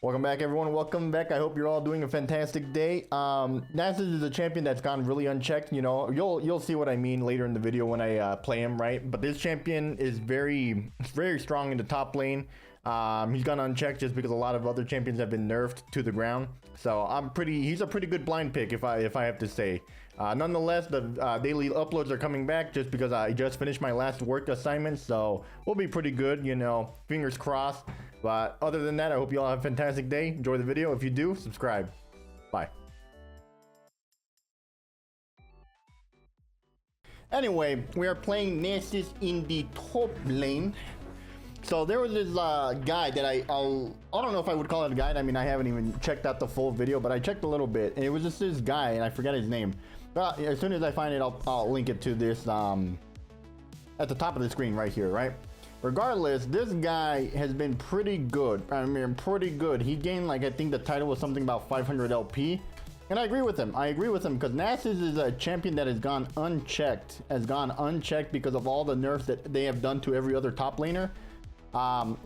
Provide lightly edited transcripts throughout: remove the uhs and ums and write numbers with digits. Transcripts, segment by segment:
Welcome back, everyone. Welcome back. I hope you're all doing a fantastic day. Nasus is a champion that's gone really unchecked. You know, you'll see what I mean later in the video when I play him, right? But this champion is very strong in the top lane. He's gone unchecked just because a lot of other champions have been nerfed to the ground. So he's a pretty good blind pick if I have to say. Nonetheless, the daily uploads are coming back just because I just finished my last work assignment, so we'll be pretty good, you know, fingers crossed. But other than that, I hope you all have a fantastic day. Enjoy the video. If you do, subscribe. Bye. Anyway, we are playing Nasus in the top lane. So there was this guide that I don't know if I would call it a guide. I mean, I haven't even checked out the full video, but I checked a little bit, and it was just this guy, and I forgot his name. But as soon as I find it, I'll link it to this at the top of the screen right here, right? Regardless, this guy has been pretty good. I mean, pretty good. He gained, like, I think the title was something about 500 LP. And I agree with him. I agree with him because Nasus is a champion that has gone unchecked. Because of all the nerfs that they have done to every other top laner.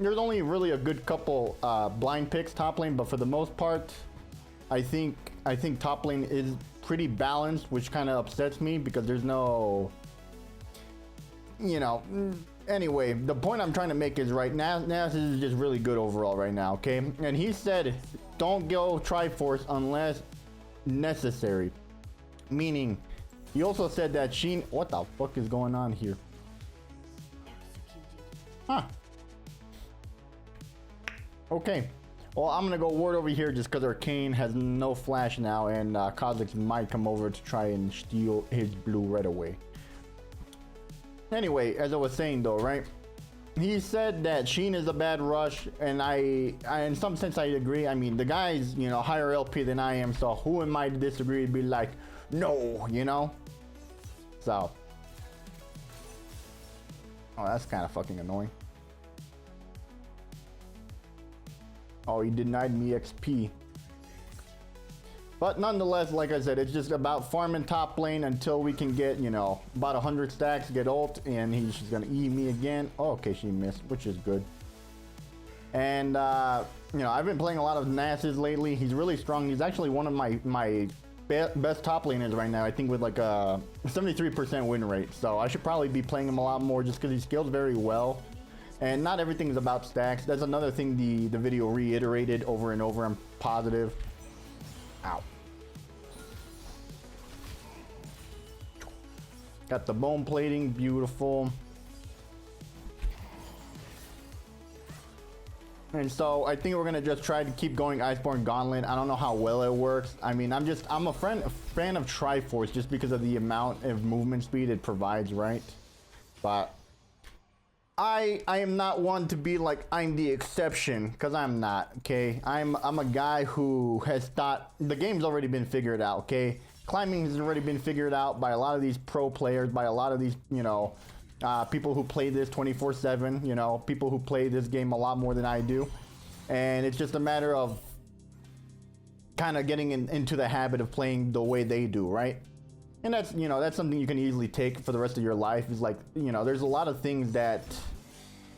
There's only really a good couple blind picks top lane, but for the most part, I think top lane is pretty balanced, which kind of upsets me because there's no, you know. Anyway, the point I'm trying to make is right now, Nasus is just really good overall right now, okay? And he said, don't go Triforce unless necessary. Meaning, he also said that what the fuck is going on here? Huh. Okay. Well, I'm gonna go ward over here just because Arcane has no flash now, and Kha'Zix might come over to try and steal his blue right away. Anyway, as I was saying though, right? He said that Sheen is a bad rush, and I in some sense I agree. I mean, the guy's, you know, higher LP than I am, so who am I to disagree? Be like, no, you know? So. Oh, that's kind of fucking annoying. Oh, he denied me XP. But nonetheless, like I said, it's just about farming top lane until we can get, you know, about 100 stacks, get ult, and she's gonna E me again. Oh, okay, she missed, which is good. And, you know, I've been playing a lot of Nasus lately. He's really strong. He's actually one of my best top laners right now, I think, with like a 73% win rate. So I should probably be playing him a lot more just because he scales very well. And not everything is about stacks. That's another thing the video reiterated over and over. I'm positive. Ow. Got the bone plating, beautiful. And so I think we're gonna just try to keep going Iceborne Gauntlet. I don't know how well it works. I mean, I'm a fan of Triforce just because of the amount of movement speed it provides, right? But I am not one to be like I'm the exception, because I'm not, okay? I'm a guy who has thought the game's already been figured out, okay? Climbing has already been figured out by a lot of these pro players, by a lot of these, you know, people who play this 24/7, you know, people who play this game a lot more than I do. And it's just a matter of kind of getting into the habit of playing the way they do, right? And that's, you know, that's something you can easily take for the rest of your life. Is like, you know, there's a lot of things that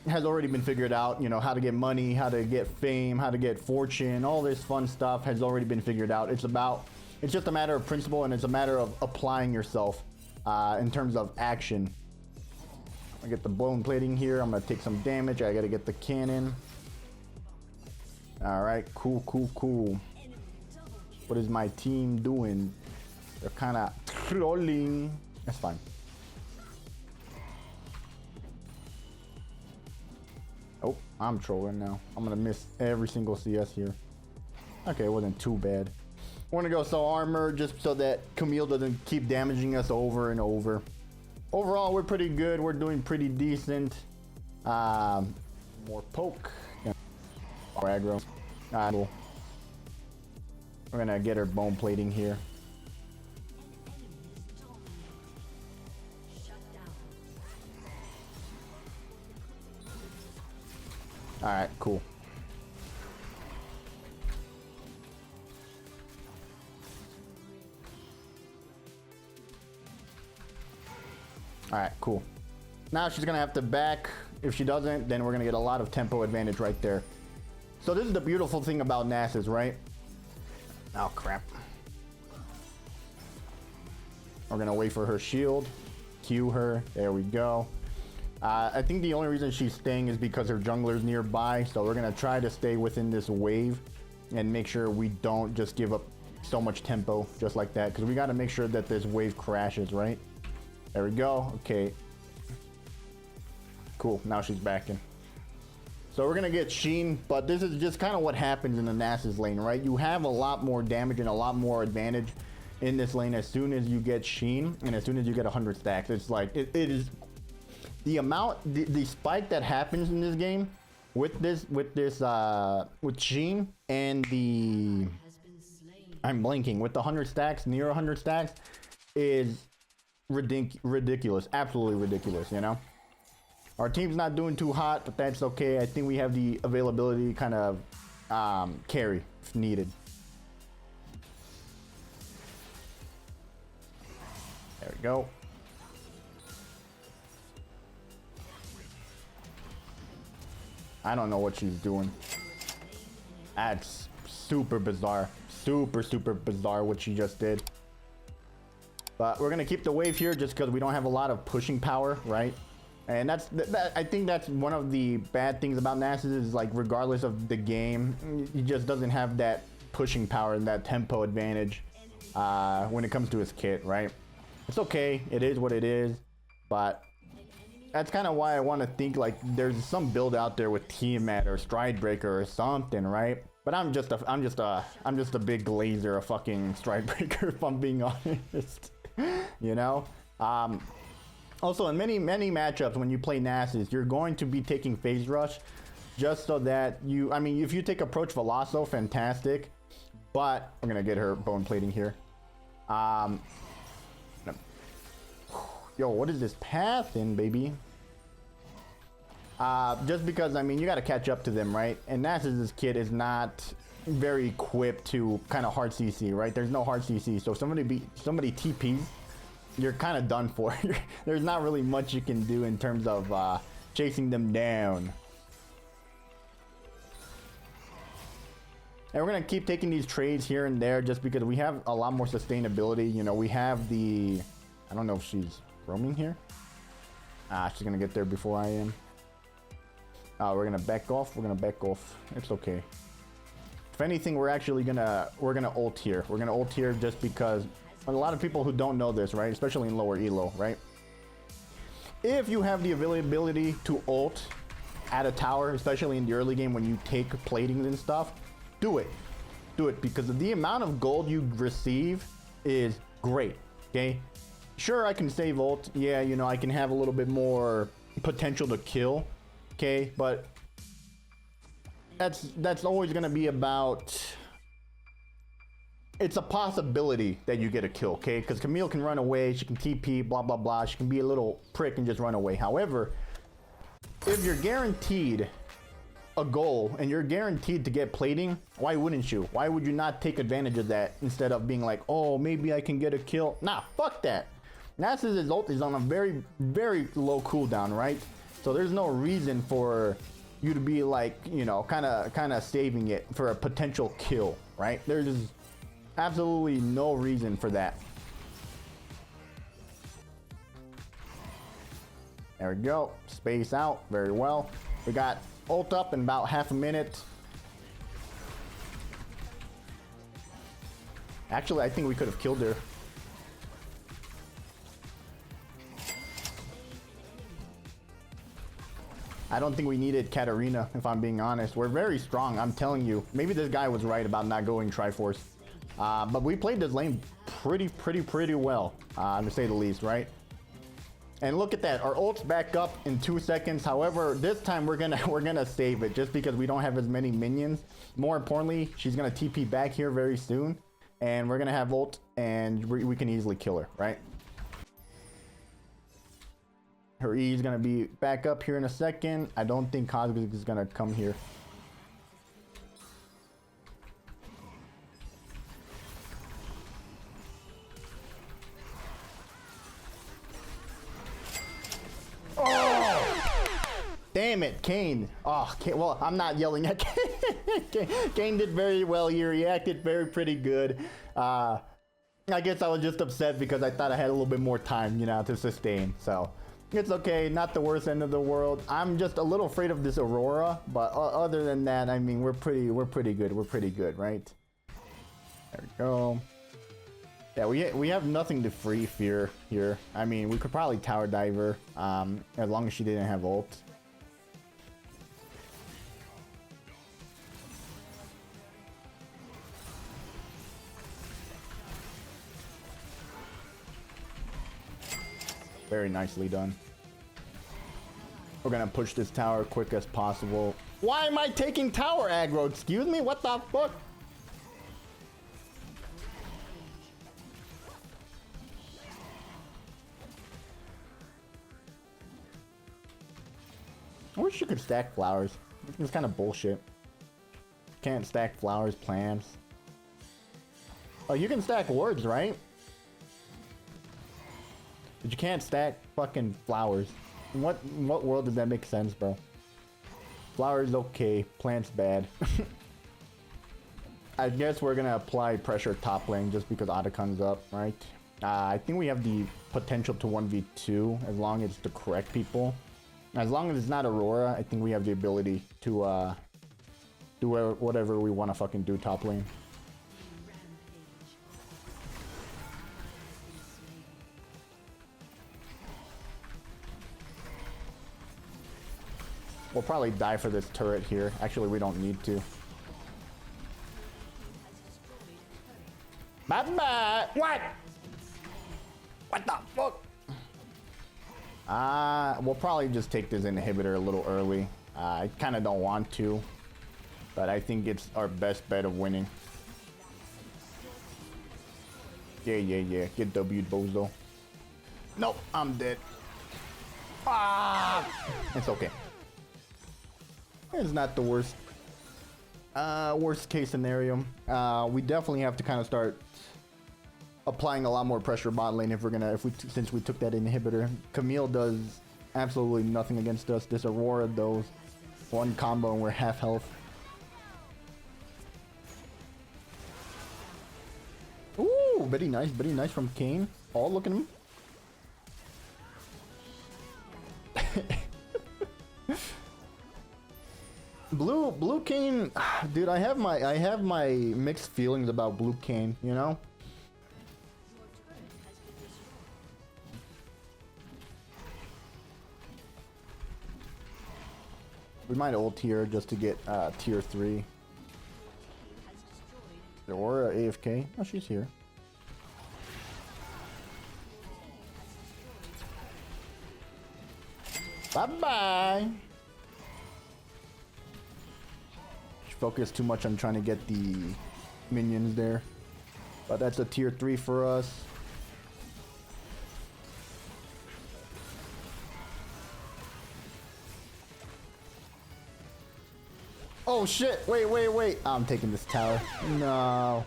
has already been figured out. You know, how to get money, how to get fame, how to get fortune, all this fun stuff has already been figured out. It's just a matter of principle, and it's a matter of applying yourself in terms of action. I get the bone plating here. I'm gonna take some damage. I gotta get the cannon. All right, cool. What is my team doing? They're kind of trolling. That's fine. Oh, I'm trolling now. I'm gonna miss every single CS here. Okay, it wasn't too bad. We're gonna go sell armor just so that Camille doesn't keep damaging us over and over. Overall, we're pretty good. We're doing pretty decent. More poke. More aggro. Cool. We're gonna get her bone plating here. All right, cool. All right, cool. Now she's gonna have to back. If she doesn't, then we're gonna get a lot of tempo advantage right there. So this is the beautiful thing about Nasus, right? Oh crap. We're gonna wait for her shield, Q her, there we go. I think the only reason she's staying is because her jungler's nearby, so we're gonna try to stay within this wave and make sure we don't just give up so much tempo just like that, because we got to make sure that this wave crashes, right? There we go. Okay, cool, now she's back in. So we're gonna get Sheen, but this is just kind of what happens in the Nasus lane, right? You have a lot more damage and a lot more advantage in this lane as soon as you get Sheen and as soon as you get 100 stacks. It's like it is the amount, the spike that happens in this game with Sheen and the, I'm blanking, with the 100 stacks, near 100 stacks, is ridiculous, absolutely ridiculous, you know? Our team's not doing too hot, but that's okay. I think we have the availability kind of carry if needed. There we go. I don't know what she's doing. That's super bizarre. Super bizarre what she just did. But we're gonna keep the wave here just because we don't have a lot of pushing power, right? And I think that's one of the bad things about Nasus is, like, regardless of the game, he just doesn't have that pushing power and that tempo advantage when it comes to his kit, right? It's okay, it is what it is, but that's kind of why I want to think like there's some build out there with Tiamat or Stridebreaker or something, right? But I'm just a big glazer of fucking Stridebreaker, if I'm being honest. You know. Also, in many matchups when you play Nasus, you're going to be taking phase rush, just so that you. I mean, if you take approach Veloso, fantastic. But I'm gonna get her bone plating here. Yo, what is this path in, baby? Just because, I mean, you got to catch up to them, right? And Nasus's kit is not very equipped to kind of hard CC, right? There's no hard CC, so if somebody TPs, you're kind of done for. There's not really much you can do in terms of chasing them down. And we're gonna keep taking these trades here and there just because we have a lot more sustainability. You know, we have the, I don't know if she's roaming here. She's gonna get there before I am. We're gonna back off. We're gonna back off. It's okay. If anything, we're gonna ult here. We're gonna ult here just because a lot of people who don't know this, right? Especially in lower elo, right? If you have the availability to ult at a tower, especially in the early game when you take platings and stuff, do it. Do it because the amount of gold you receive is great. Okay. Sure, I can save ult. Yeah, you know, I can have a little bit more potential to kill. Okay, but that's always gonna be about. It's a possibility that you get a kill, okay? Because Camille can run away, she can TP, blah blah blah. She can be a little prick and just run away. However, if you're guaranteed a goal and you're guaranteed to get plating, why wouldn't you? Why would you not take advantage of that instead of being like, oh, maybe I can get a kill? Nah, fuck that. Nasus' ult is on a very, very low cooldown, right? So there's no reason for you to be like, you know, kind of saving it for a potential kill, right? There's absolutely no reason for that. There we go. Space out very well. We got ult up in about half a minute. Actually, I think we could have killed her. I don't think we needed Katarina, if I'm being honest. We're very strong, I'm telling you. Maybe this guy was right about not going Triforce. But we played this lane pretty well, to say the least, right? And look at that, our ult's back up in 2 seconds. However, this time we're gonna save it just because we don't have as many minions. More importantly, she's gonna TP back here very soon, and we're gonna have ult, and we can easily kill her, right? Her E is gonna be back up here in a second. I don't think Cosmic is gonna come here. Oh! Damn it, Kane. Oh, Kane. Well, I'm not yelling at Kane. Kane did very well here. He acted pretty good. I guess I was just upset because I thought I had a little bit more time, you know, to sustain. So it's okay, not the worst end of the world. I'm just a little afraid of this Aurora, but other than that, I mean, we're pretty good. We're pretty good, right? There we go. Yeah, we have nothing to free fear here. I mean, we could probably tower diver, as long as she didn't have ult. Very nicely done. We're gonna push this tower quick as possible. Why am I taking tower aggro? Excuse me? What the fuck? I wish you could stack flowers. It's kind of bullshit. Can't stack flowers, plants. Oh, you can stack words, right? But you can't stack fucking flowers. In what world does that make sense, bro? Flowers okay, plants bad. I guess we're gonna apply pressure top lane just because Otacon's up, right? I think we have the potential to 1v2 as long as it's the correct people. As long as it's not Aurora, I think we have the ability to do whatever we want to fucking do top lane. We'll probably die for this turret here. Actually, we don't need to. Bye-bye! What? What the fuck? We'll probably just take this inhibitor a little early. I kind of don't want to, but I think it's our best bet of winning. Yeah. Get W'd, bozo. Nope, I'm dead. It's okay. It's not the worst. Worst case scenario. We definitely have to kind of start applying a lot more pressure bot lane since we took that inhibitor. Camille does absolutely nothing against us. This Aurora does one combo and we're half health. Ooh, very nice from Kane. Oh, look at him. Blue Kane, dude. I have my mixed feelings about Blue Kane. You know. We might ult here just to get tier 3. Or AFK. Oh, she's here. Bye-bye. Focus too much on trying to get the minions there. But that's a tier 3 for us. Oh shit, wait. I'm taking this tower. No.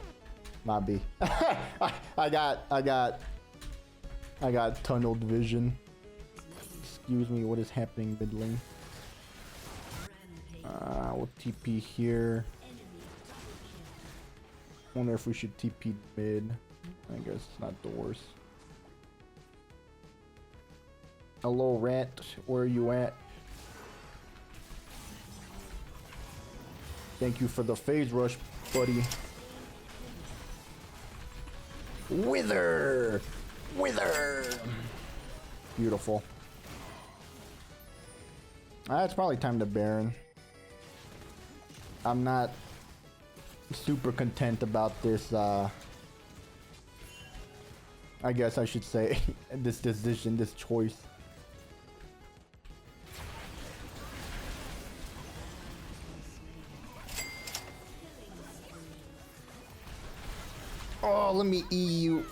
Mobby. I got tunneled vision. Excuse me, what is happening mid lane? We'll TP here. Wonder if we should TP mid. I guess it's not the worst. Hello rat, where are you at? Thank you for the phase rush, buddy. Wither! Beautiful. It's probably time to Baron. I'm not super content about this, I guess I should say, this decision, this choice. Oh, let me E you.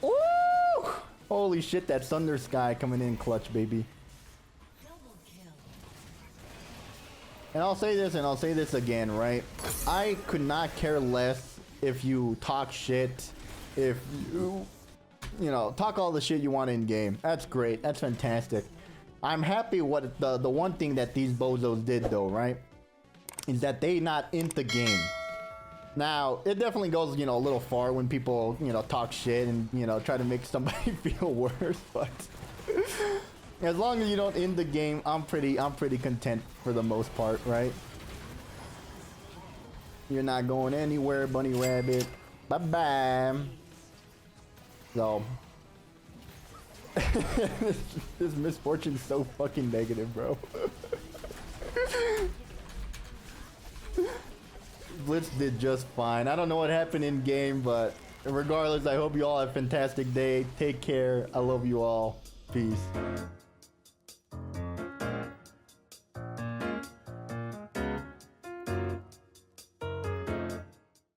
Ooh! Holy shit, that Thunder Sky coming in clutch, baby. And I'll say this and I'll say this again, right? I could not care less if you talk shit, if you know, talk all the shit you want in game. That's great. That's fantastic. I'm happy what the one thing that these bozos did though, right? Is that they not in the game. Now, it definitely goes, you know, a little far when people, you know, talk shit and, you know, try to make somebody feel worse, but as long as you don't end the game, I'm pretty content for the most part, right? You're not going anywhere, bunny rabbit. Bye-bye. So, this misfortune's so fucking negative, bro. Blitz did just fine. I don't know what happened in game, but regardless, I hope you all have a fantastic day. Take care. I love you all. Peace.